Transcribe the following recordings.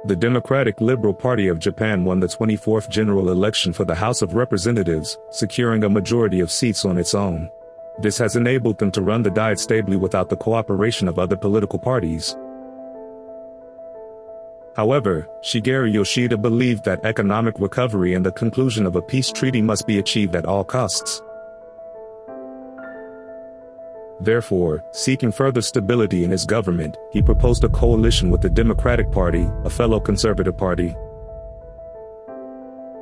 The Democratic Liberal Party of Japan won the 24th general election for the House of Representatives, securing a majority of seats on its own. This has enabled them to run the Diet stably without the cooperation of other political parties. However, Shigeru Yoshida believed that economic recovery and the conclusion of a peace treaty must be achieved at all costs. Therefore, seeking further stability in his government, he proposed a coalition with the Democratic Party, a fellow conservative party.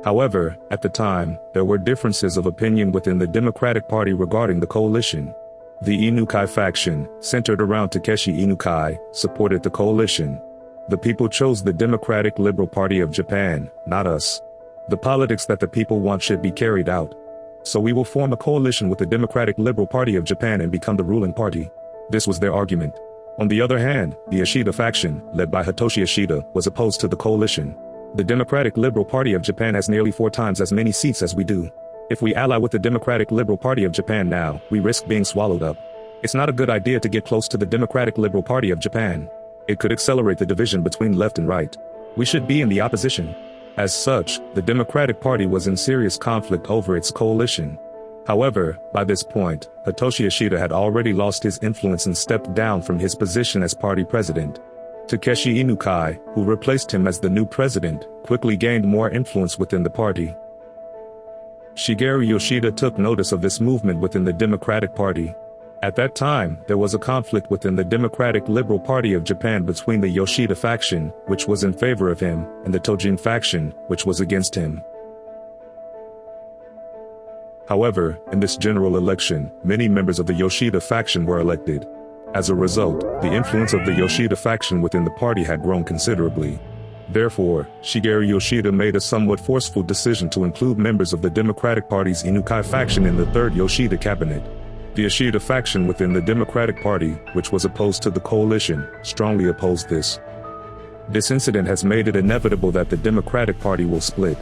However, at the time, there were differences of opinion within the Democratic Party regarding the coalition. The Inukai faction, centered around Takeshi Inukai, supported the coalition. The people chose the Democratic Liberal Party of Japan, not us. The politics that the people want should be carried out. So we will form a coalition with the Democratic Liberal Party of Japan and become the ruling party. This was their argument. On the other hand, the Yoshida faction, led by Hitoshi Yoshida, was opposed to the coalition. The Democratic Liberal Party of Japan has nearly 4 times as many seats as we do. If we ally with the Democratic Liberal Party of Japan now, we risk being swallowed up. It's not a good idea to get close to the Democratic Liberal Party of Japan. It could accelerate the division between left and right. We should be in the opposition. As such, the Democratic Party was in serious conflict over its coalition. However, by this point, Hitoshi Yoshida had already lost his influence and stepped down from his position as party president. Takeshi Inukai, who replaced him as the new president, quickly gained more influence within the party. Shigeru Yoshida took notice of this movement within the Democratic Party. At that time, there was a conflict within the Democratic Liberal Party of Japan between the Yoshida faction, which was in favor of him, and the Tojin faction, which was against him. However, in this general election, many members of the Yoshida faction were elected. As a result, the influence of the Yoshida faction within the party had grown considerably. Therefore, Shigeru Yoshida made a somewhat forceful decision to include members of the Democratic Party's Inukai faction in the third Yoshida cabinet. The Yoshida faction within the Democratic Party, which was opposed to the coalition, strongly opposed this. This incident has made it inevitable that the Democratic Party will split.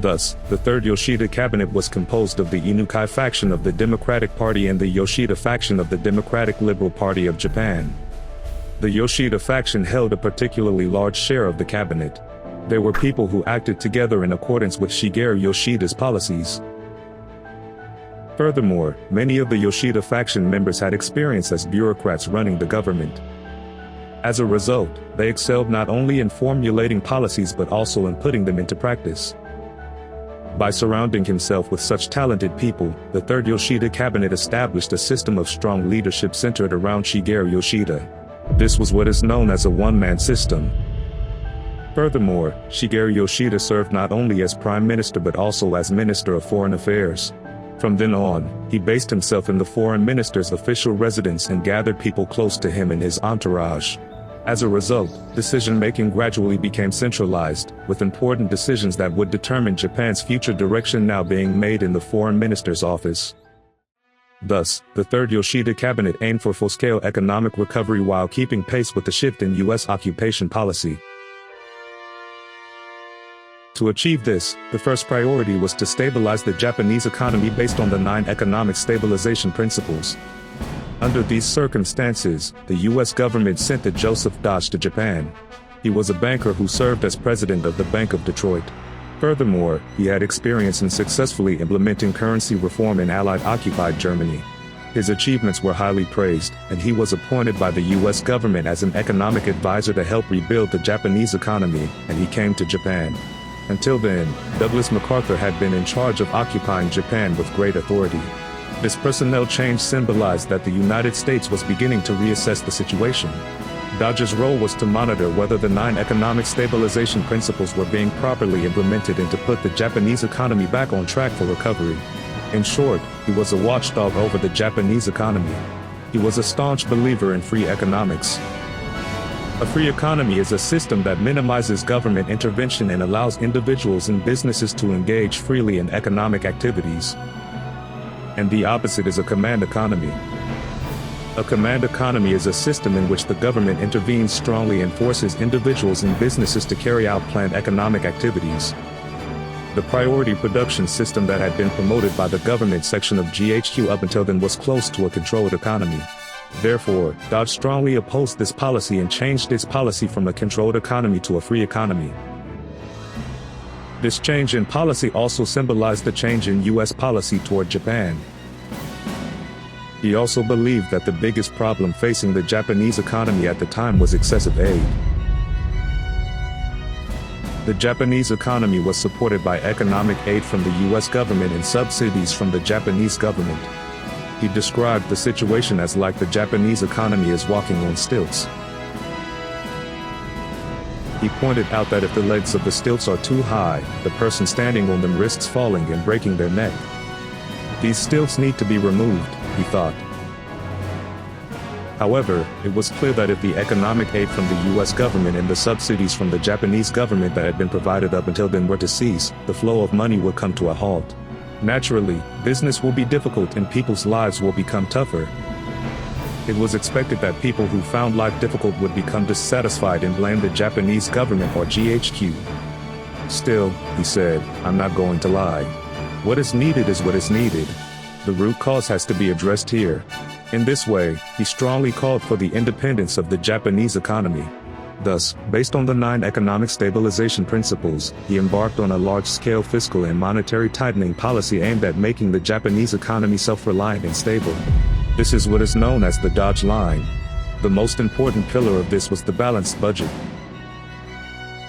Thus, the third Yoshida cabinet was composed of the Inukai faction of the Democratic Party and the Yoshida faction of the Democratic Liberal Party of Japan. The Yoshida faction held a particularly large share of the cabinet. There were people who acted together in accordance with Shigeru Yoshida's policies. Furthermore, many of the Yoshida faction members had experience as bureaucrats running the government. As a result, they excelled not only in formulating policies but also in putting them into practice. By surrounding himself with such talented people, the third Yoshida cabinet established a system of strong leadership centered around Shigeru Yoshida. This was what is known as a one-man system. Furthermore, Shigeru Yoshida served not only as Prime Minister but also as Minister of Foreign Affairs. From then on, he based himself in the foreign minister's official residence and gathered people close to him and his entourage. As a result, decision-making gradually became centralized, with important decisions that would determine Japan's future direction now being made in the foreign minister's office. Thus, the third Yoshida cabinet aimed for full-scale economic recovery while keeping pace with the shift in U.S. occupation policy. To achieve this, the first priority was to stabilize the Japanese economy based on the 9 economic stabilization principles. Under these circumstances, the U.S. government sent the Joseph Dodge to Japan. He was a banker who served as president of the Bank of Detroit. Furthermore, he had experience in successfully implementing currency reform in Allied-occupied Germany. His achievements were highly praised, and he was appointed by the U.S. government as an economic advisor to help rebuild the Japanese economy, and he came to Japan. Until then, Douglas MacArthur had been in charge of occupying Japan with great authority. This personnel change symbolized that the United States was beginning to reassess the situation. Dodge's role was to monitor whether the 9 economic stabilization principles were being properly implemented and to put the Japanese economy back on track for recovery. In short, he was a watchdog over the Japanese economy. He was a staunch believer in free economics. A free economy is a system that minimizes government intervention and allows individuals and businesses to engage freely in economic activities. And the opposite is a command economy. A command economy is a system in which the government intervenes strongly and forces individuals and businesses to carry out planned economic activities. The priority production system that had been promoted by the government section of GHQ up until then was close to a controlled economy. Therefore, Dodge strongly opposed this policy and changed its policy from a controlled economy to a free economy. This change in policy also symbolized the change in U.S. policy toward Japan. He also believed that the biggest problem facing the Japanese economy at the time was excessive aid. The Japanese economy was supported by economic aid from the U.S. government and subsidies from the Japanese government. He described the situation as like the Japanese economy is walking on stilts. He pointed out that if the legs of the stilts are too high, the person standing on them risks falling and breaking their neck. These stilts need to be removed, he thought. However, it was clear that if the economic aid from the U.S. government and the subsidies from the Japanese government that had been provided up until then were to cease, the flow of money would come to a halt. Naturally, business will be difficult and people's lives will become tougher. It was expected that people who found life difficult would become dissatisfied and blame the Japanese government or GHQ. Still, he said, I'm not going to lie. What is needed is what is needed. The root cause has to be addressed here. In this way, he strongly called for the independence of the Japanese economy. Thus, based on the 9 economic stabilization principles, he embarked on a large-scale fiscal and monetary tightening policy aimed at making the Japanese economy self-reliant and stable. This is what is known as the Dodge Line. The most important pillar of this was the balanced budget.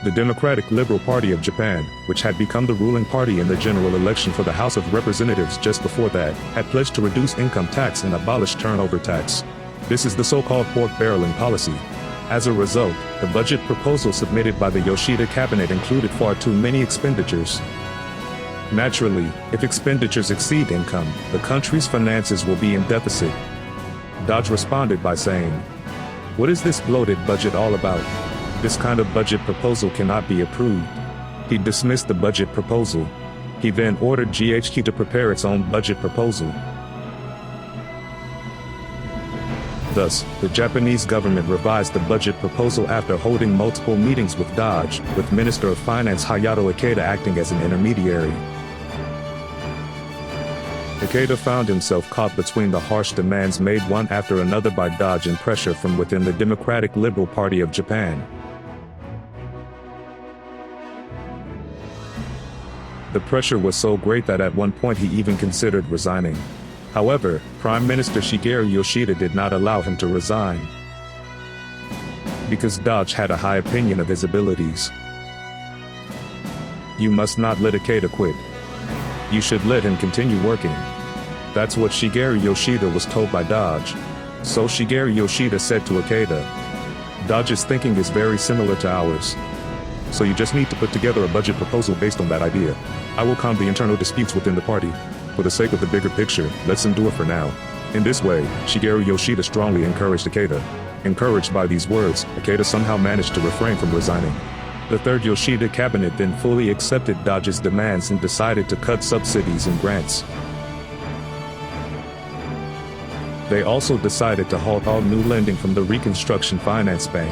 The Democratic Liberal Party of Japan, which had become the ruling party in the general election for the House of Representatives just before that, had pledged to reduce income tax and abolish turnover tax. This is the so-called pork barreling policy. As a result, the budget proposal submitted by the Yoshida cabinet included far too many expenditures. Naturally, if expenditures exceed income, the country's finances will be in deficit. Dodge responded by saying, "What is this bloated budget all about? This kind of budget proposal cannot be approved." He dismissed the budget proposal. He then ordered GHQ to prepare its own budget proposal. Thus, the Japanese government revised the budget proposal after holding multiple meetings with Dodge, with Minister of Finance Hayato Ikeda acting as an intermediary. Ikeda found himself caught between the harsh demands made one after another by Dodge and pressure from within the Democratic Liberal Party of Japan. The pressure was so great that at one point he even considered resigning. However, Prime Minister Shigeru Yoshida did not allow him to resign, because Dodge had a high opinion of his abilities. "You must not let Ikeda quit. You should let him continue working." That's what Shigeru Yoshida was told by Dodge. So Shigeru Yoshida said to Ikeda, "Dodge's thinking is very similar to ours. So you just need to put together a budget proposal based on that idea. I will calm the internal disputes within the party. For the sake of the bigger picture, let's endure for now." In this way, Shigeru Yoshida strongly encouraged Ikeda. Encouraged by these words, Ikeda somehow managed to refrain from resigning. The third Yoshida cabinet then fully accepted Dodge's demands and decided to cut subsidies and grants. They also decided to halt all new lending from the Reconstruction Finance Bank.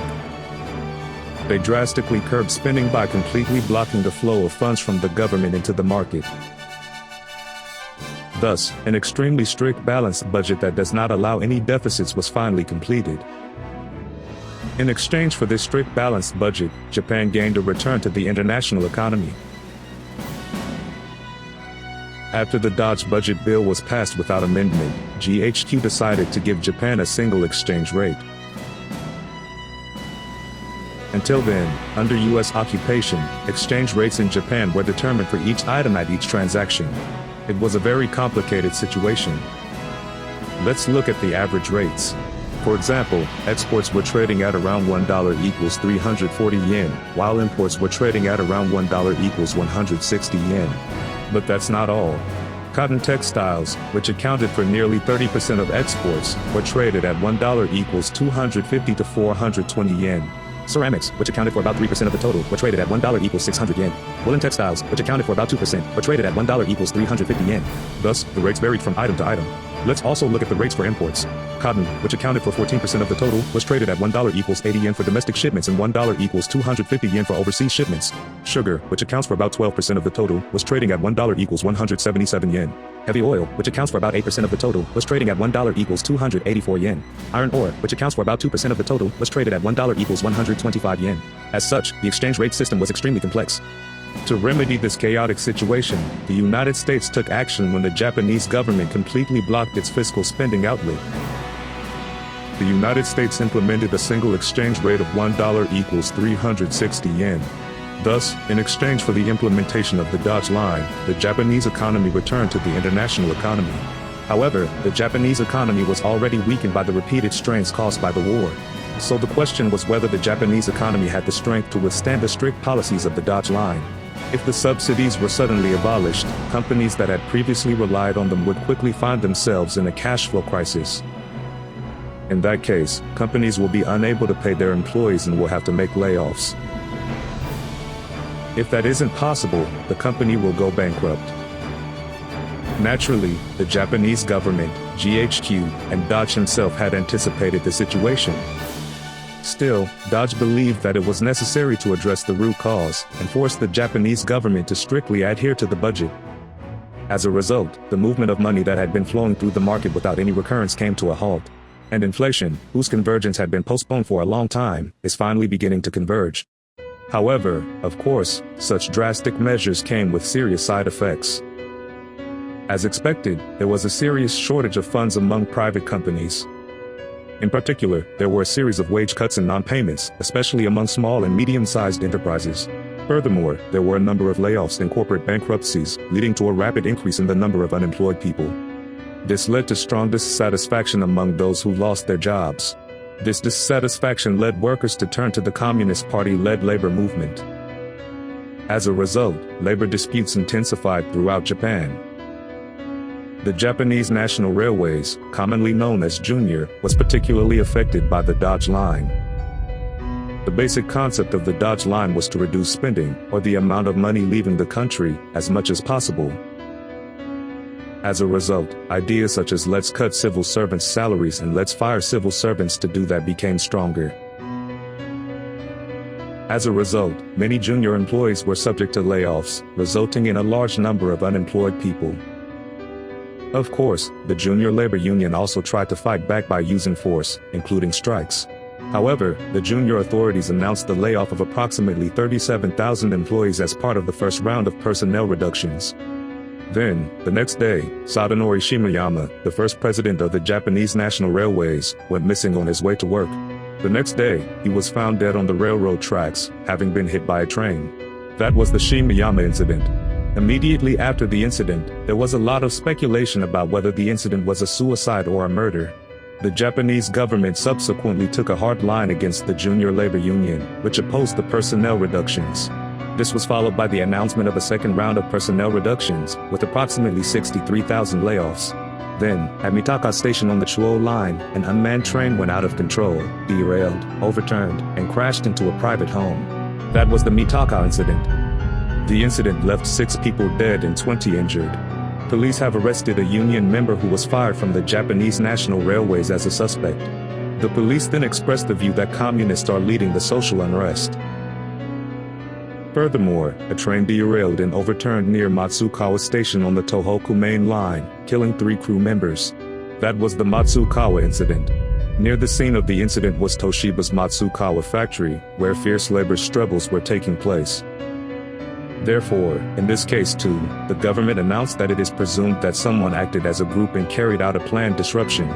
They drastically curbed spending by completely blocking the flow of funds from the government into the market. Thus, an extremely strict balanced budget that does not allow any deficits was finally completed. In exchange for this strict balanced budget, Japan gained a return to the international economy. After the Dodge budget bill was passed without amendment, GHQ decided to give Japan a single exchange rate. Until then, under U.S. occupation, exchange rates in Japan were determined for each item at each transaction. It was a very complicated situation. Let's look at the average rates. For example, exports were trading at around $1 equals 340 yen, while imports were trading at around $1 equals 160 yen. But that's not all. Cotton textiles, which accounted for nearly 30% of exports, were traded at $1 equals 250 to 420 yen. Ceramics, which accounted for about 3% of the total, were traded at $1 equals 600 yen. Woolen textiles, which accounted for about 2%, were traded at $1 equals 350 yen. Thus, the rates varied from item to item. Let's also look at the rates for imports. Cotton, which accounted for 14% of the total, was traded at $1 equals 80 yen for domestic shipments and $1 equals 250 yen for overseas shipments. Sugar, which accounts for about 12% of the total, was trading at $1 equals 177 yen. Heavy oil, which accounts for about 8% of the total, was trading at $1 equals 284 yen. Iron ore, which accounts for about 2% of the total, was traded at $1 equals 125 yen. As such, the exchange rate system was extremely complex. To remedy this chaotic situation, the United States took action when the Japanese government completely blocked its fiscal spending outlet. The United States implemented a single exchange rate of $1 equals 360 yen. Thus, in exchange for the implementation of the Dodge Line, the Japanese economy returned to the international economy. However, the Japanese economy was already weakened by the repeated strains caused by the war. So the question was whether the Japanese economy had the strength to withstand the strict policies of the Dodge Line. If the subsidies were suddenly abolished, companies that had previously relied on them would quickly find themselves in a cash flow crisis. In that case, companies will be unable to pay their employees and will have to make layoffs. If that isn't possible, the company will go bankrupt. Naturally, the Japanese government, GHQ, and Dodge himself had anticipated the situation. Still, Dodge believed that it was necessary to address the root cause and force the Japanese government to strictly adhere to the budget. As a result, the movement of money that had been flowing through the market without any recurrence came to a halt. And inflation, whose convergence had been postponed for a long time, is finally beginning to converge. However, of course, such drastic measures came with serious side effects. As expected, there was a serious shortage of funds among private companies. In particular, there were a series of wage cuts and non-payments, especially among small and medium-sized enterprises. Furthermore, there were a number of layoffs and corporate bankruptcies, leading to a rapid increase in the number of unemployed people. This led to strong dissatisfaction among those who lost their jobs. This dissatisfaction led workers to turn to the Communist Party-led labor movement. As a result, labor disputes intensified throughout Japan. The Japanese National Railways, commonly known as Junior, was particularly affected by the Dodge Line. The basic concept of the Dodge Line was to reduce spending, or the amount of money leaving the country, as much as possible. As a result, ideas such as let's cut civil servants' salaries and let's fire civil servants to do that became stronger. As a result, many junior employees were subject to layoffs, resulting in a large number of unemployed people. Of course, the junior labor union also tried to fight back by using force, including strikes. However, the junior authorities announced the layoff of approximately 37,000 employees as part of the first round of personnel reductions. Then, the next day, Sadanori Shimayama, the first president of the Japanese National Railways, went missing on his way to work. The next day, he was found dead on the railroad tracks, having been hit by a train. That was the Shimayama incident. Immediately after the incident, there was a lot of speculation about whether the incident was a suicide or a murder. The Japanese government subsequently took a hard line against the junior labor union, which opposed the personnel reductions. This was followed by the announcement of a second round of personnel reductions, with approximately 63,000 layoffs. Then, at Mitaka Station on the Chuo Line, an unmanned train went out of control, derailed, overturned, and crashed into a private home. That was the Mitaka incident. The incident left 6 people dead and 20 injured. Police have arrested a union member who was fired from the Japanese National Railways as a suspect. The police then expressed the view that communists are leading the social unrest. Furthermore, a train derailed and overturned near Matsukawa Station on the Tohoku Main Line, killing 3 crew members. That was the Matsukawa incident. Near the scene of the incident was Toshiba's Matsukawa factory, where fierce labor struggles were taking place. Therefore, in this case too, the government announced that it is presumed that someone acted as a group and carried out a planned disruption.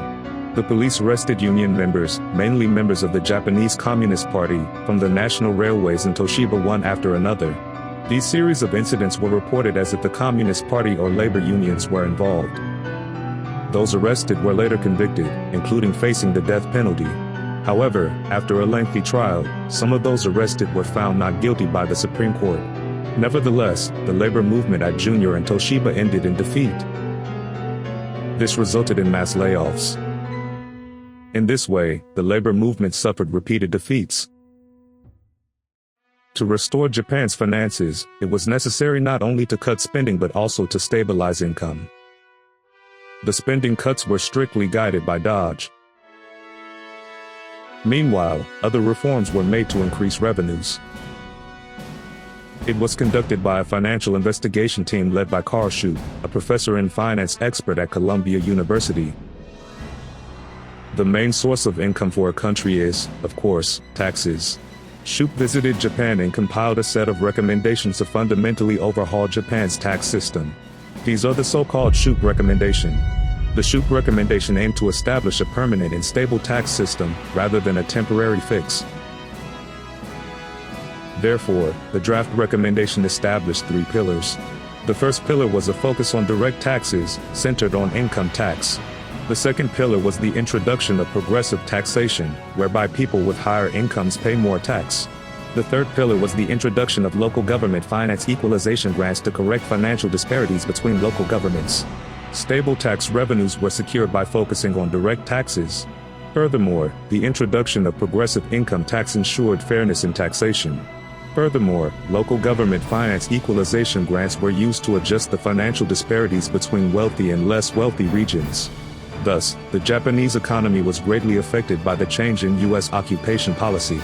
The police arrested union members, mainly members of the Japanese Communist Party, from the National Railways and Toshiba one after another. These series of incidents were reported as if the Communist Party or labor unions were involved. Those arrested were later convicted, including facing the death penalty. However, after a lengthy trial, some of those arrested were found not guilty by the Supreme Court. Nevertheless, the labor movement at Junior and Toshiba ended in defeat. This resulted in mass layoffs. In this way, the labor movement suffered repeated defeats. To restore Japan's finances, it was necessary not only to cut spending but also to stabilize income. The spending cuts were strictly guided by Dodge. Meanwhile, other reforms were made to increase revenues. It was conducted by a financial investigation team led by Carl Shoup, a professor and finance expert at Columbia University. The main source of income for a country is, of course, taxes. Shoup visited Japan and compiled a set of recommendations to fundamentally overhaul Japan's tax system. These are the so-called Shoup recommendation. The Shoup recommendation aimed to establish a permanent and stable tax system, rather than a temporary fix. Therefore, the draft recommendation established 3 pillars. The first pillar was a focus on direct taxes, centered on income tax. The second pillar was the introduction of progressive taxation, whereby people with higher incomes pay more tax. The third pillar was the introduction of local government finance equalization grants to correct financial disparities between local governments. Stable tax revenues were secured by focusing on direct taxes. Furthermore, the introduction of progressive income tax ensured fairness in taxation. Furthermore, local government finance equalization grants were used to adjust the financial disparities between wealthy and less wealthy regions. Thus, the Japanese economy was greatly affected by the change in U.S. occupation policy.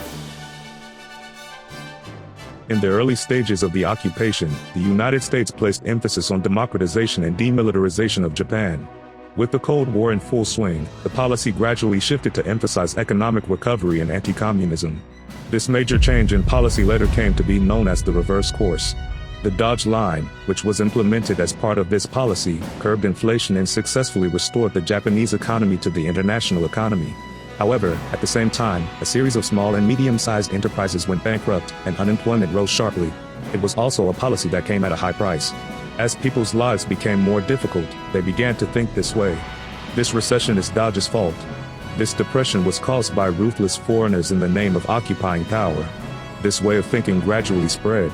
In the early stages of the occupation, the United States placed emphasis on democratization and demilitarization of Japan. With the Cold War in full swing, the policy gradually shifted to emphasize economic recovery and anti-communism. This major change in policy later came to be known as the reverse course. The Dodge Line, which was implemented as part of this policy, curbed inflation and successfully restored the Japanese economy to the international economy. However, at the same time, a series of small and medium-sized enterprises went bankrupt, and unemployment rose sharply. It was also a policy that came at a high price. As people's lives became more difficult, they began to think this way. This recession is Dodge's fault. This depression was caused by ruthless foreigners in the name of occupying power. This way of thinking gradually spread.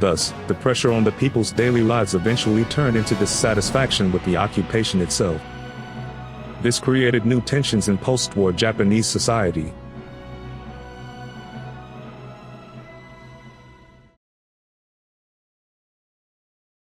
Thus, the pressure on the people's daily lives eventually turned into dissatisfaction with the occupation itself. This created new tensions in post-war Japanese society.